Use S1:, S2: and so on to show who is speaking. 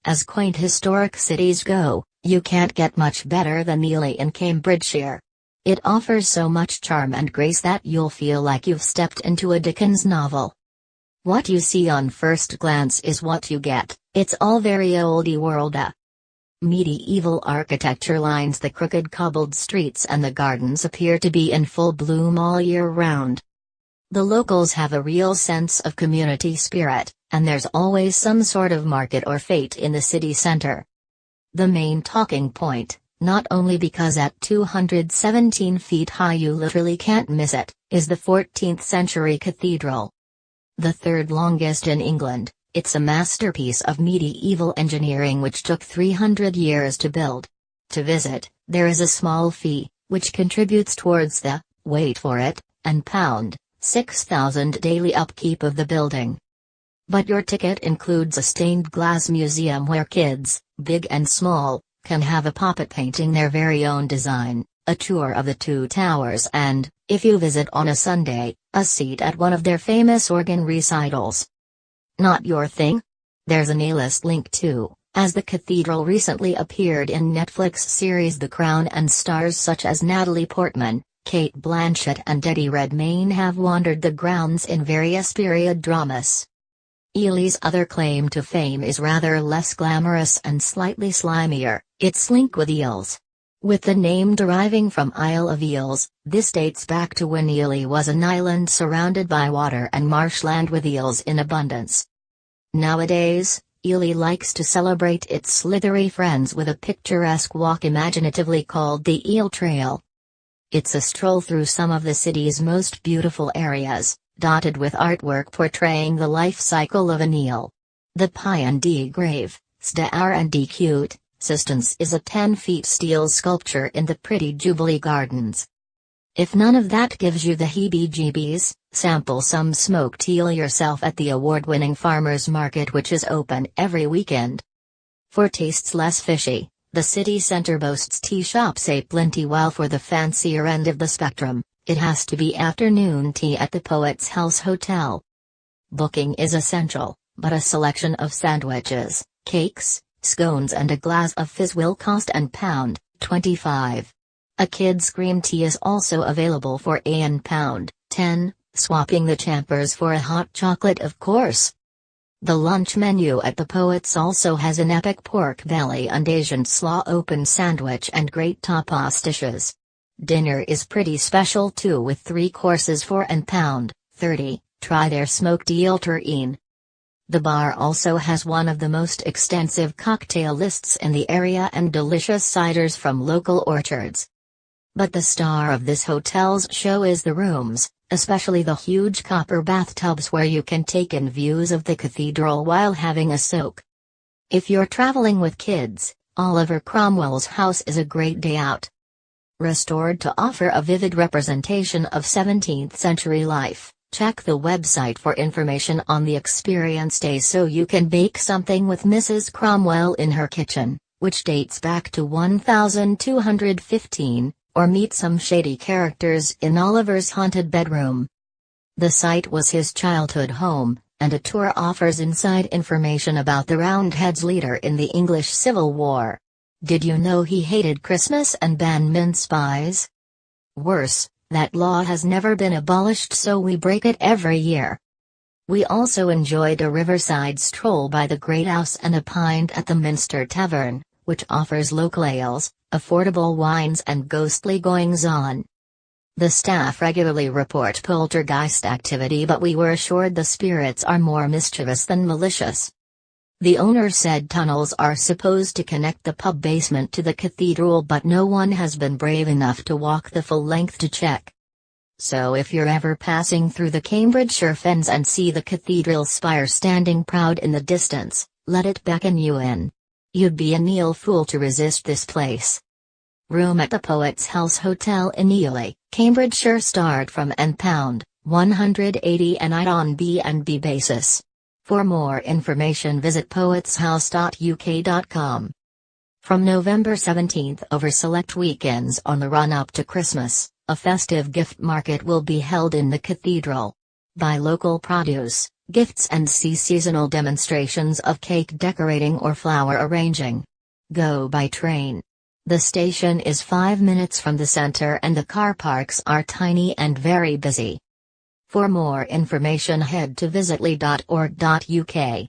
S1: As quaint historic cities go, you can't get much better than Ely in Cambridgeshire. It offers so much charm and grace that you'll feel like you've stepped into a Dickens novel. What you see on first glance is what you get. It's all very olde worlde. Medieval architecture lines the crooked cobbled streets and the gardens appear to be in full bloom all year round. The locals have a real sense of community spirit, and there's always some sort of market or fete in the city centre. The main talking point, not only because at 217 feet high you literally can't miss it, is the 14th century cathedral. The third longest in England, it's a masterpiece of medieval engineering which took 300 years to build. To visit, there is a small fee, which contributes towards the, wait for it, and pound, 6,000 daily upkeep of the building. But your ticket includes a stained glass museum where kids, big and small, can have a puppet painting their very own design, a tour of the two towers and, if you visit on a Sunday, a seat at one of their famous organ recitals. Not your thing? There's an A-list link too, as the cathedral recently appeared in Netflix series The Crown and stars such as Natalie Portman, Kate Blanchett and Eddie Redmayne have wandered the grounds in various period dramas. Ely's other claim to fame is rather less glamorous and slightly slimier, its link with eels. With the name deriving from Isle of Eels, this dates back to when Ely was an island surrounded by water and marshland with eels in abundance. Nowadays, Ely likes to celebrate its slithery friends with a picturesque walk imaginatively called the Eel Trail. It's a stroll through some of the city's most beautiful areas, dotted with artwork portraying the life cycle of an eel. The Pie and D Grave, Star and D Cute, Sistance is a 10-feet steel sculpture in the pretty Jubilee Gardens. If none of that gives you the heebie-jeebies, sample some smoked eel yourself at the award-winning farmers market which is open every weekend. For tastes less fishy, the city centre boasts tea shops a plenty, while for the fancier end of the spectrum, it has to be afternoon tea at the Poets' House Hotel. Booking is essential, but a selection of sandwiches, cakes, scones and a glass of fizz will cost £1.25. A kid's green tea is also available for £1.10, swapping the champers for a hot chocolate of course. The lunch menu at the Poets also has an epic pork belly and Asian slaw open sandwich and great tapas dishes. Dinner is pretty special too, with 3 courses for £1.30. Try their smoked eel terrine. The bar also has one of the most extensive cocktail lists in the area and delicious ciders from local orchards. But the star of this hotel's show is the rooms, especially the huge copper bathtubs where you can take in views of the cathedral while having a soak. If you're traveling with kids, Oliver Cromwell's house is a great day out. Restored to offer a vivid representation of 17th century life, check the website for information on the experience day so you can bake something with Mrs. Cromwell in her kitchen, which dates back to 1215, or meet some shady characters in Oliver's haunted bedroom. The site was his childhood home, and a tour offers inside information about the Roundheads' leader in the English Civil War. Did you know he hated Christmas and banned mince pies? Worse, that law has never been abolished, so we break it every year. We also enjoyed a riverside stroll by the Great House and a pint at the Minster Tavern, which offers local ales, affordable wines and ghostly goings-on. The staff regularly report poltergeist activity, but we were assured the spirits are more mischievous than malicious. The owner said tunnels are supposed to connect the pub basement to the cathedral, but no one has been brave enough to walk the full length to check. So if you're ever passing through the Cambridgeshire fens and see the cathedral spire standing proud in the distance, let it beckon you in. You'd be a Neil fool to resist this place. Room at the Poets' House Hotel in Ely, Cambridgeshire start from £180 a night on B&B basis. For more information visit poetshouse.uk.com. From November 17 over select weekends on the run-up to Christmas, a festive gift market will be held in the cathedral. Buy local produce, gifts and see seasonal demonstrations of cake decorating or flower arranging. Go by train. The station is 5 minutes from the center and the car parks are tiny and very busy. For more information head to visitly.org.uk.